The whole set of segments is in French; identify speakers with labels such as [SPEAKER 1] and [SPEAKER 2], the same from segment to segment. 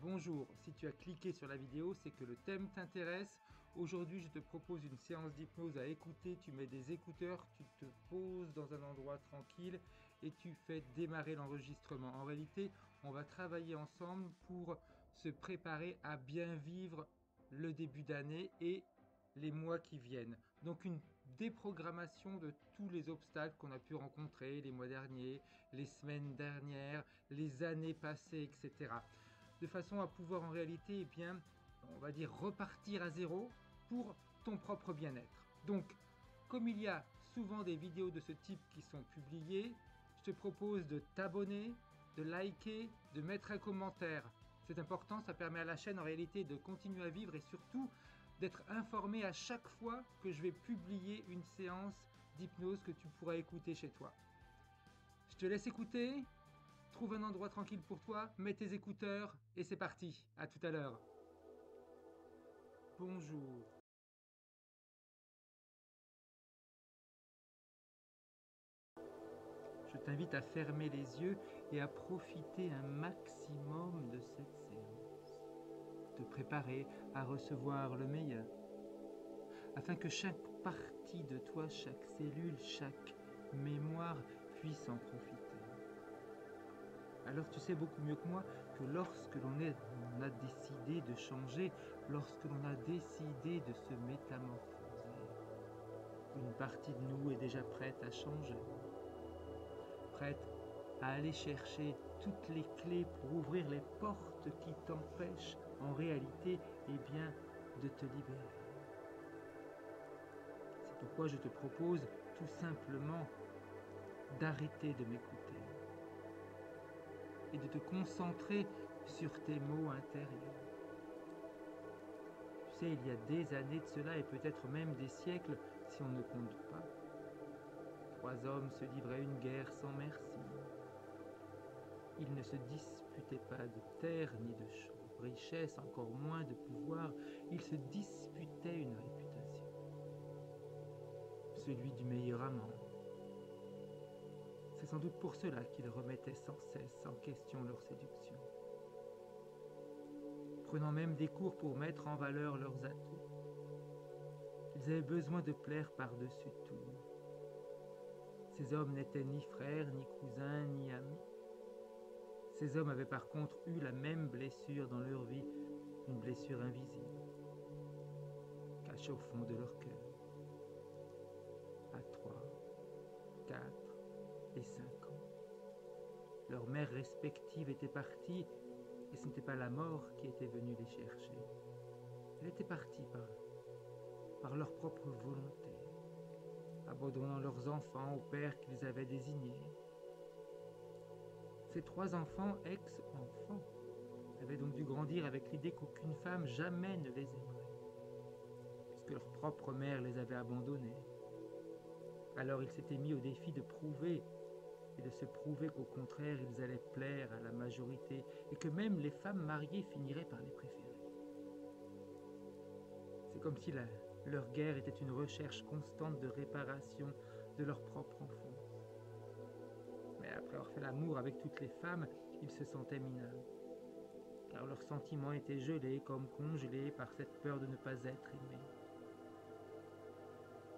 [SPEAKER 1] Bonjour, si tu as cliqué sur la vidéo, c'est que le thème t'intéresse. Aujourd'hui, je te propose une séance d'hypnose à écouter. Tu mets des écouteurs, tu te poses dans un endroit tranquille et tu fais démarrer l'enregistrement. En réalité, on va travailler ensemble pour se préparer à bien vivre le début d'année et les mois qui viennent. Donc une déprogrammation de tous les obstacles qu'on a pu rencontrer les mois derniers, les semaines dernières, les années passées, etc. De façon à pouvoir en réalité, on va dire repartir à zéro pour ton propre bien-être. Donc, comme il y a souvent des vidéos de ce type qui sont publiées, je te propose de t'abonner, de liker, de mettre un commentaire. C'est important, ça permet à la chaîne en réalité de continuer à vivre et surtout d'être informé à chaque fois que je vais publier une séance d'hypnose que tu pourras écouter chez toi. Je te laisse écouter. Trouve un endroit tranquille pour toi, mets tes écouteurs et c'est parti. À tout à l'heure. Bonjour. Je t'invite à fermer les yeux et à profiter un maximum de cette séance. Te préparer à recevoir le meilleur, afin que chaque partie de toi, chaque cellule, chaque mémoire puisse en profiter. Alors tu sais beaucoup mieux que moi que lorsque l'on a décidé de changer, lorsque l'on a décidé de se métamorphoser, une partie de nous est déjà prête à changer, prête à aller chercher toutes les clés pour ouvrir les portes qui t'empêchent en réalité, de te libérer. C'est pourquoi je te propose tout simplement d'arrêter de m'écouter et de te concentrer sur tes mots intérieurs. Tu sais, il y a des années de cela et peut-être même des siècles si on ne compte pas. 3 hommes se livraient une guerre sans merci. Ils ne se disputaient pas de terre ni de richesse, encore moins de pouvoir. Ils se disputaient une réputation, celui du meilleur amant. C'est sans doute pour cela qu'ils remettaient sans cesse en question leur séduction, prenant même des cours pour mettre en valeur leurs atouts. Ils avaient besoin de plaire par-dessus tout. Ces hommes n'étaient ni frères, ni cousins, ni amis. Ces hommes avaient par contre eu la même blessure dans leur vie, une blessure invisible, cachée au fond de leur cœur. À 3, 4 et 5 ans. Leurs mères respectives étaient parties et ce n'était pas la mort qui était venue les chercher. Elle était partie par leur propre volonté, abandonnant leurs enfants au père qu'ils avaient désigné. Ces 3 enfants, ex-enfants, avaient donc dû grandir avec l'idée qu'aucune femme jamais ne les aimerait, puisque leur propre mère les avait abandonnés. Alors ils s'étaient mis au défi de prouver et de se prouver qu'au contraire ils allaient plaire à la majorité et que même les femmes mariées finiraient par les préférer. C'est comme si leur guerre était une recherche constante de réparation de leur propre enfance. Mais après avoir fait l'amour avec toutes les femmes, ils se sentaient minables, car leurs sentiments étaient gelés comme congelés par cette peur de ne pas être aimés.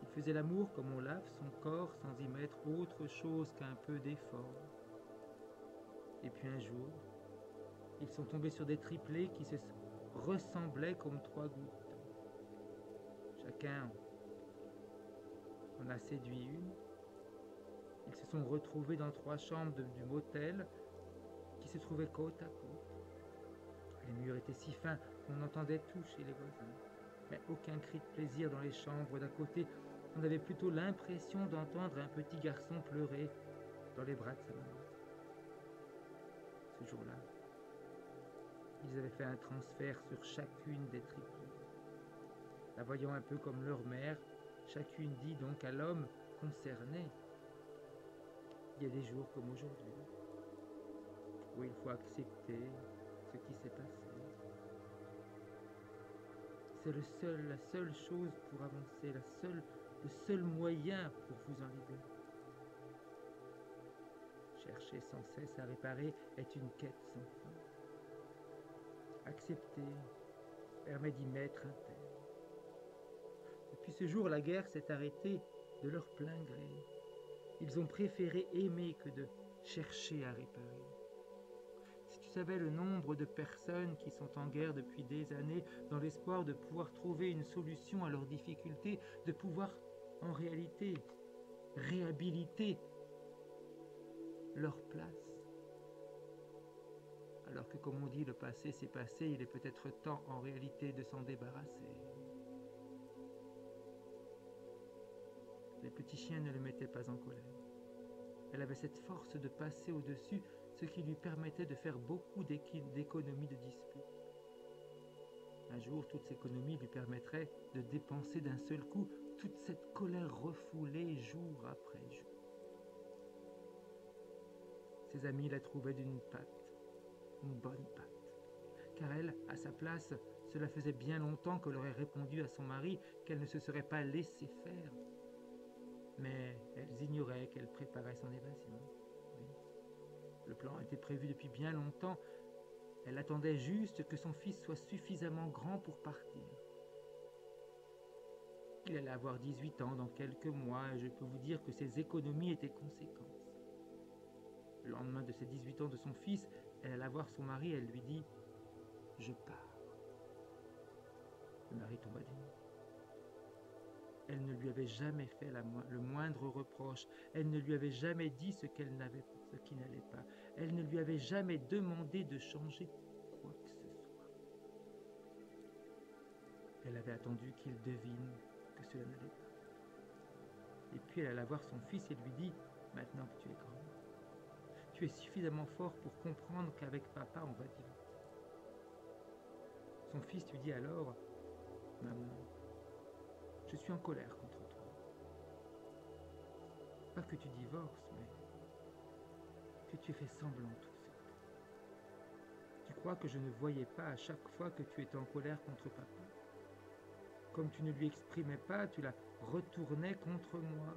[SPEAKER 1] Ils faisaient l'amour comme on lave son corps sans y mettre autre chose qu'un peu d'effort. Et puis un jour, ils sont tombés sur des triplés qui se ressemblaient comme 3 gouttes. Chacun en a séduit une. Ils se sont retrouvés dans 3 chambres du motel qui se trouvaient côte à côte. Les murs étaient si fins qu'on entendait tout chez les voisins, mais aucun cri de plaisir dans les chambres d'à côté. On avait plutôt l'impression d'entendre un petit garçon pleurer dans les bras de sa maman. Ce jour-là, ils avaient fait un transfert sur chacune des triplés. La voyant un peu comme leur mère, chacune dit donc à l'homme concerné: il y a des jours comme aujourd'hui où il faut accepter ce qui s'est passé. C'est la seule chose pour avancer, le seul moyen pour vous en libérer. Chercher sans cesse à réparer est une quête sans fin. accepter, permet d'y mettre un terme. Depuis ce jour, la guerre s'est arrêtée de leur plein gré. Ils ont préféré aimer que de chercher à réparer. Si tu savais le nombre de personnes qui sont en guerre depuis des années dans l'espoir de pouvoir trouver une solution à leurs difficultés, de pouvoir en réalité réhabiliter leur place. Alors que comme on dit, le passé c'est passé, il est peut-être temps en réalité de s'en débarrasser. Les petits chiens ne le mettaient pas en colère. Elle avait cette force de passer au-dessus, ce qui lui permettait de faire beaucoup d'économies de disputes. Un jour, toute cette économie lui permettrait de dépenser d'un seul coup toute cette colère refoulée jour après jour. Ses amis la trouvaient d'une patte, une bonne patte, car elle, à sa place, cela faisait bien longtemps qu'elle aurait répondu à son mari qu'elle ne se serait pas laissée faire. Mais elles ignoraient qu'elle préparait son évasion. Oui. Le plan était prévu depuis bien longtemps. Elle attendait juste que son fils soit suffisamment grand pour partir. Il allait avoir 18 ans dans quelques mois et je peux vous dire que ses économies étaient conséquentes. Le lendemain de ses 18 ans de son fils, elle alla voir son mari et elle lui dit « Je pars ». Le mari tomba des nues. Elle ne lui avait jamais fait le moindre reproche. Elle ne lui avait jamais dit ce qui n'allait pas. Elle ne lui avait jamais demandé de changer quoi que ce soit. Elle avait attendu qu'il devine que cela n'allait pas. Et puis elle alla voir son fils et lui dit « Maintenant que tu es grand, tu es suffisamment fort pour comprendre qu'avec papa on va divorcer. » Son fils lui dit alors « Maman, je suis en colère contre toi. Pas que tu divorces, mais que tu aies fait semblant tout ce temps. Tu crois que je ne voyais pas à chaque fois que tu étais en colère contre papa? Comme tu ne lui exprimais pas, tu la retournais contre moi.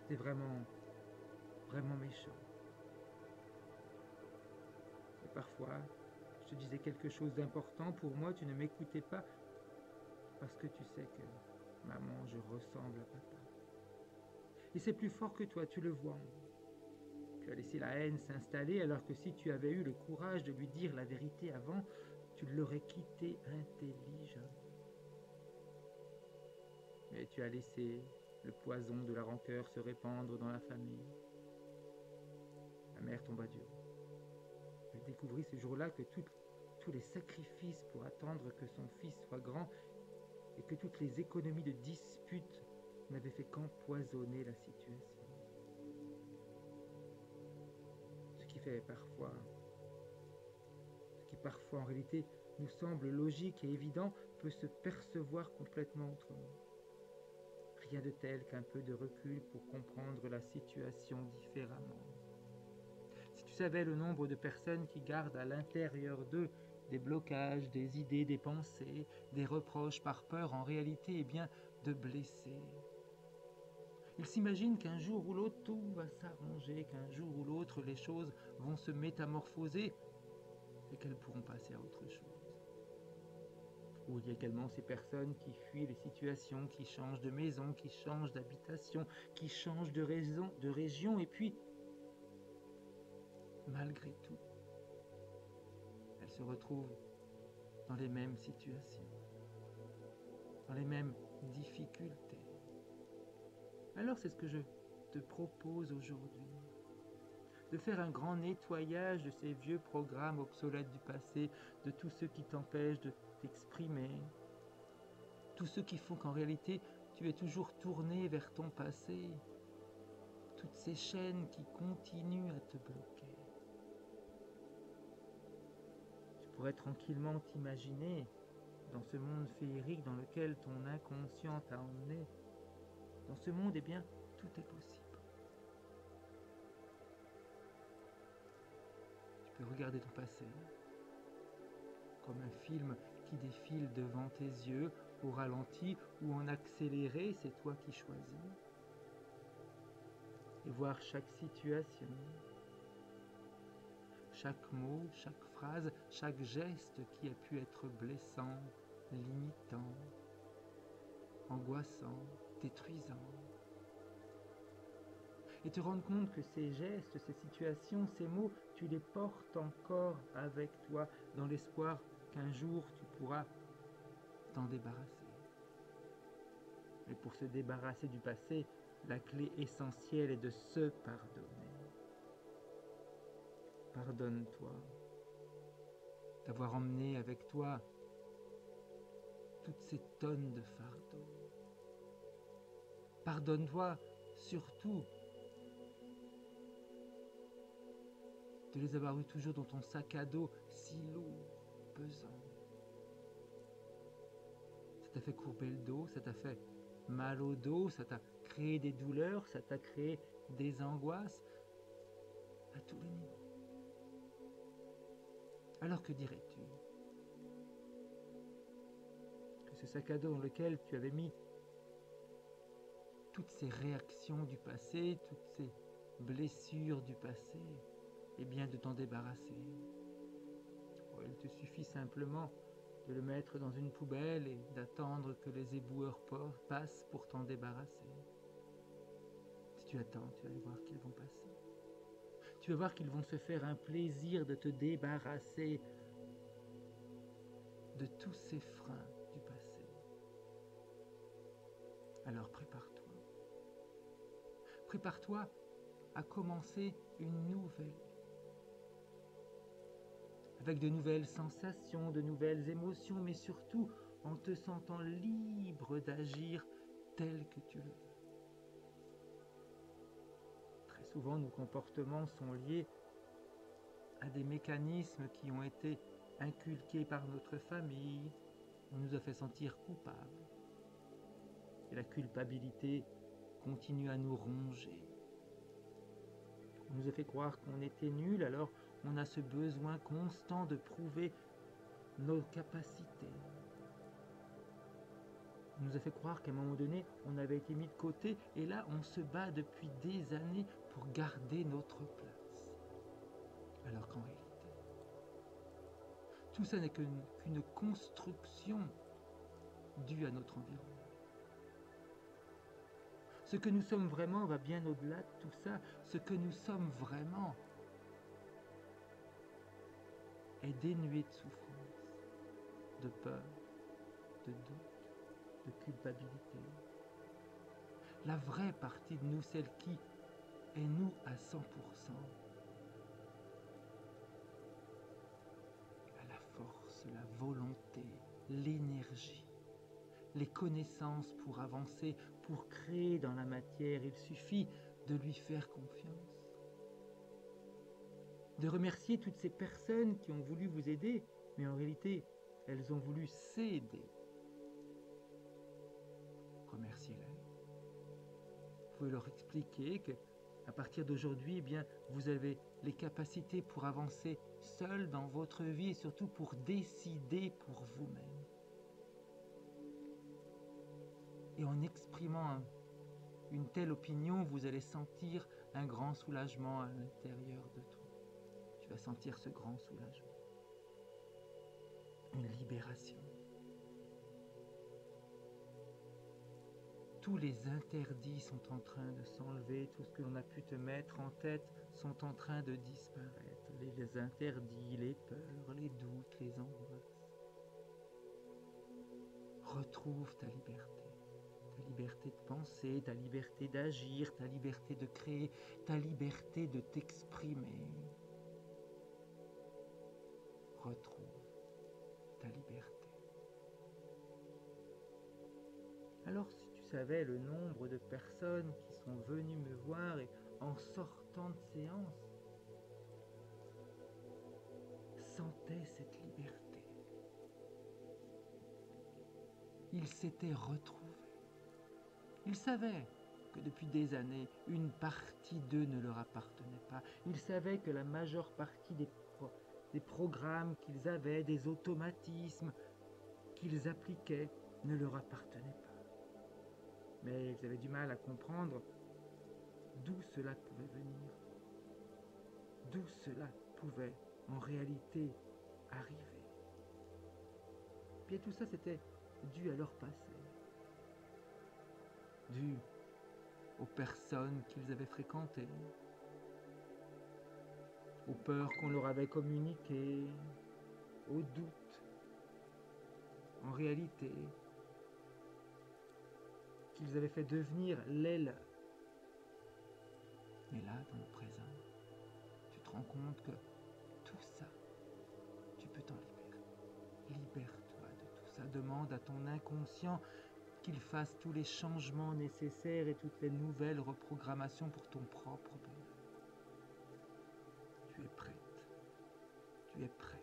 [SPEAKER 1] C'était vraiment méchant. Et parfois, je te disais quelque chose d'important pour moi, tu ne m'écoutais pas parce que tu sais que, maman, je ressemble à papa. Et c'est plus fort que toi, tu le vois. Tu as laissé la haine s'installer alors que si tu avais eu le courage de lui dire la vérité avant, tu l'aurais quitté intelligemment. Mais tu as laissé le poison de la rancœur se répandre dans la famille. La mère tomba du haut. Elle découvrit ce jour-là que tous les sacrifices pour attendre que son fils soit grand et que toutes les économies de disputes n'avaient fait qu'empoisonner la situation. Ce qui parfois en réalité nous semble logique et évident peut se percevoir complètement autrement. Rien de tel qu'un peu de recul pour comprendre la situation différemment. Si tu savais le nombre de personnes qui gardent à l'intérieur d'eux des blocages, des idées, des pensées, des reproches par peur en réalité de blesser. Ils s'imaginent qu'un jour ou l'autre tout va s'arranger, qu'un jour ou l'autre les choses vont se métamorphoser et qu'elles pourront passer à autre chose. Ou il y a également ces personnes qui fuient les situations, qui changent de maison, qui changent d'habitation, qui changent de région et puis, malgré tout, elles se retrouvent dans les mêmes situations, dans les mêmes difficultés. Alors c'est ce que je te propose aujourd'hui, de faire un grand nettoyage de ces vieux programmes obsolètes du passé, de tous ceux qui t'empêchent de t'exprimer, tous ceux qui font qu'en réalité tu es toujours tourné vers ton passé, toutes ces chaînes qui continuent à te bloquer. Tu pourrais tranquillement t'imaginer dans ce monde féerique dans lequel ton inconscient t'a emmené. Dans ce monde, tout est possible. Tu peux regarder ton passé comme un film qui défile devant tes yeux, au ralenti ou en accéléré, c'est toi qui choisis. Et voir chaque situation, chaque mot, chaque phrase, chaque geste qui a pu être blessant, limitant, angoissant, détruisant. Et te rendre compte que ces gestes, ces situations, ces mots, tu les portes encore avec toi dans l'espoir qu'un jour tu pourras t'en débarrasser. Mais pour se débarrasser du passé, la clé essentielle est de se pardonner. Pardonne-toi d'avoir emmené avec toi toutes ces tonnes de fardeaux. Pardonne-toi surtout de les avoir eu toujours dans ton sac à dos si lourd, pesant. Ça t'a fait courber le dos, ça t'a fait mal au dos, ça t'a créé des douleurs, ça t'a créé des angoisses à tous les niveaux. Alors que dirais-tu que ce sac à dos dans lequel tu avais mis toutes ces réactions du passé, toutes ces blessures du passé, et bien de t'en débarrasser. Oh, il te suffit simplement de le mettre dans une poubelle et d'attendre que les éboueurs passent pour t'en débarrasser. Si tu attends, tu vas voir qu'ils vont passer. Tu vas voir qu'ils vont se faire un plaisir de te débarrasser de tous ces freins du passé. Alors prépare-toi. Prépare-toi à commencer une nouvelle vie. Avec de nouvelles sensations, de nouvelles émotions, mais surtout en te sentant libre d'agir tel que tu le veux. Très souvent, nos comportements sont liés à des mécanismes qui ont été inculqués par notre famille. On nous a fait sentir coupables. Et la culpabilité continue à nous ronger. On nous a fait croire qu'on était nuls, alors on a ce besoin constant de prouver nos capacités. On nous a fait croire qu'à un moment donné, on avait été mis de côté, et là, on se bat depuis des années pour garder notre place. Alors qu'en réalité, tout ça n'est qu'une construction due à notre environnement. Ce que nous sommes vraiment va bien au-delà de tout ça. Ce que nous sommes vraiment est dénué de souffrance, de peur, de doute, de culpabilité. La vraie partie de nous, celle qui est nous à 100%, a la force, la volonté, l'énergie, les connaissances pour avancer, pour créer dans la matière. Il suffit de lui faire confiance. De remercier toutes ces personnes qui ont voulu vous aider, mais en réalité, elles ont voulu s'aider. Remerciez-les. Vous pouvez leur expliquer que à partir d'aujourd'hui, eh bien, vous avez les capacités pour avancer seul dans votre vie et surtout pour décider pour vous-même. Et en exprimant une telle opinion, vous allez sentir un grand soulagement à l'intérieur de toi. Tu vas sentir ce grand soulagement. Une libération. Tous les interdits sont en train de s'enlever, tout ce que l'on a pu te mettre en tête sont en train de disparaître. Les interdits, les peurs, les doutes, les angoisses. Retrouve ta liberté de penser, ta liberté d'agir, ta liberté de créer, ta liberté de t'exprimer. Retrouve ta liberté. Alors si tu savais le nombre de personnes qui sont venues me voir et en sortant de séance, sentaient cette liberté. Ils s'étaient retrouvés. Ils savaient que depuis des années, une partie d'eux ne leur appartenait pas. Ils savaient que la majeure partie des programmes qu'ils avaient, des automatismes qu'ils appliquaient, ne leur appartenaient pas. Mais ils avaient du mal à comprendre d'où cela pouvait venir, d'où cela pouvait en réalité arriver. Bien tout ça, c'était dû à leur passé, dû aux personnes qu'ils avaient fréquentées, aux peurs qu'on leur avait communiquées, aux doutes, en réalité, qu'ils avaient fait devenir l'aile. Mais là, dans le présent, tu te rends compte que tout ça, tu peux t'en libérer. Libère-toi de tout ça. Demande à ton inconscient qu'il fasse tous les changements nécessaires et toutes les nouvelles reprogrammations pour ton propre bonheur. Tu es prête, tu es prêt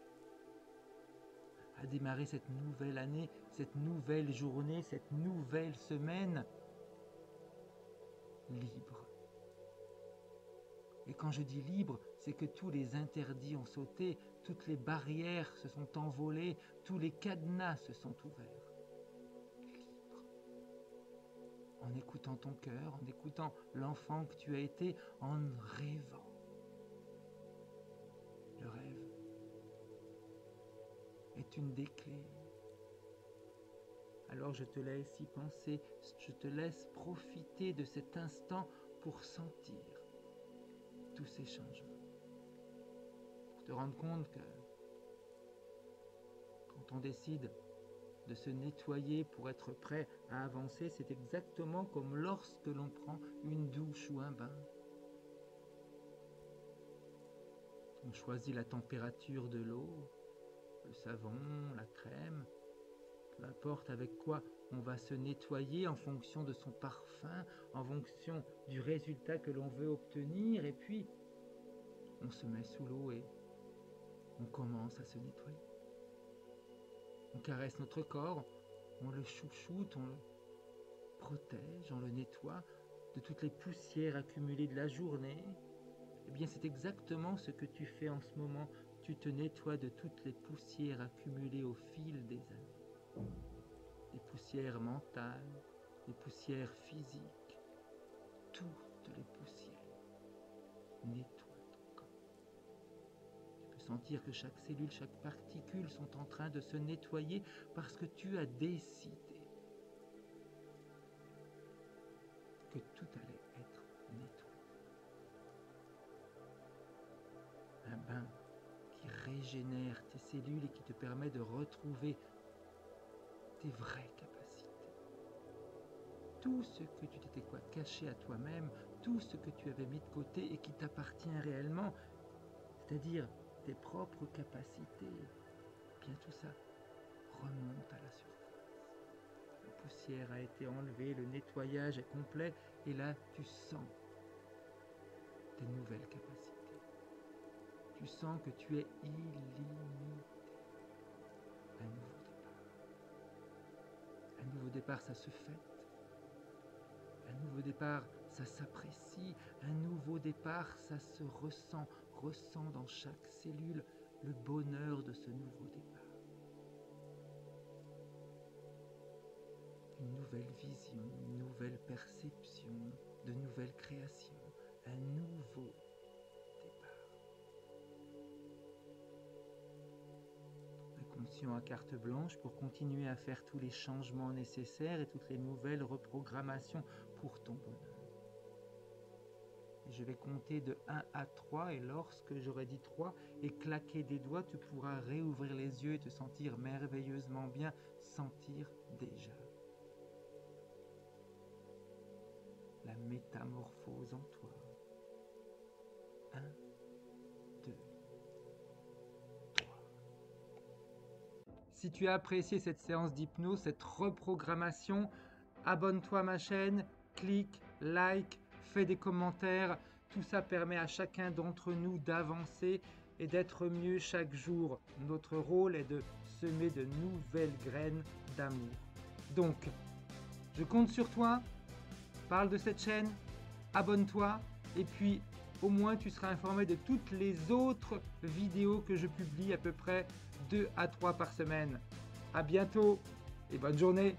[SPEAKER 1] à démarrer cette nouvelle année, cette nouvelle journée, cette nouvelle semaine libre. Et quand je dis libre, c'est que tous les interdits ont sauté, toutes les barrières se sont envolées, tous les cadenas se sont ouverts. Libre. En écoutant ton cœur, en écoutant l'enfant que tu as été, en rêvant. Le rêve est une des clés. Alors je te laisse y penser, je te laisse profiter de cet instant pour sentir tous ces changements. Pour te rendre compte que quand on décide de se nettoyer pour être prêt à avancer, c'est exactement comme lorsque l'on prend une douche ou un bain. On choisit la température de l'eau, le savon, la crème, peu importe avec quoi on va se nettoyer en fonction de son parfum, en fonction du résultat que l'on veut obtenir, et puis on se met sous l'eau et on commence à se nettoyer. On caresse notre corps, on le chouchoute, on le protège, on le nettoie de toutes les poussières accumulées de la journée. Eh bien, c'est exactement ce que tu fais en ce moment. Tu te nettoies de toutes les poussières accumulées au fil des années. Les poussières mentales, les poussières physiques, toutes les poussières. Nettoie ton corps. Tu peux sentir que chaque cellule, chaque particule sont en train de se nettoyer parce que tu as décidé que tout allait être nettoyé. Un bain qui régénère tes cellules et qui te permet de retrouver tes vraies capacités. Tout ce que tu t'étais caché à toi-même, tout ce que tu avais mis de côté et qui t'appartient réellement, c'est-à-dire tes propres capacités, bien tout ça remonte à la surface. La poussière a été enlevée, le nettoyage est complet et là tu sens tes nouvelles capacités. Tu sens que tu es illimité. Un nouveau départ, ça se fête. Un nouveau départ, ça s'apprécie. Un nouveau départ, ça se ressent dans chaque cellule le bonheur de ce nouveau départ. Une nouvelle vision, une nouvelle perception, de nouvelles créations, un nouveau conscient à carte blanche pour continuer à faire tous les changements nécessaires et toutes les nouvelles reprogrammations pour ton bonheur. Et je vais compter de 1 à 3 et lorsque j'aurai dit 3 et claquer des doigts, tu pourras réouvrir les yeux et te sentir merveilleusement bien, sentir déjà la métamorphose en toi. 1, 2, Si tu as apprécié cette séance d'hypnose, cette reprogrammation, abonne-toi à ma chaîne, clique, like, fais des commentaires. Tout ça permet à chacun d'entre nous d'avancer et d'être mieux chaque jour. Notre rôle est de semer de nouvelles graines d'amour. Donc, je compte sur toi, parle de cette chaîne, abonne-toi et puis au moins tu seras informé de toutes les autres vidéos que je publie à peu près 2 à 3 par semaine. À bientôt et bonne journée.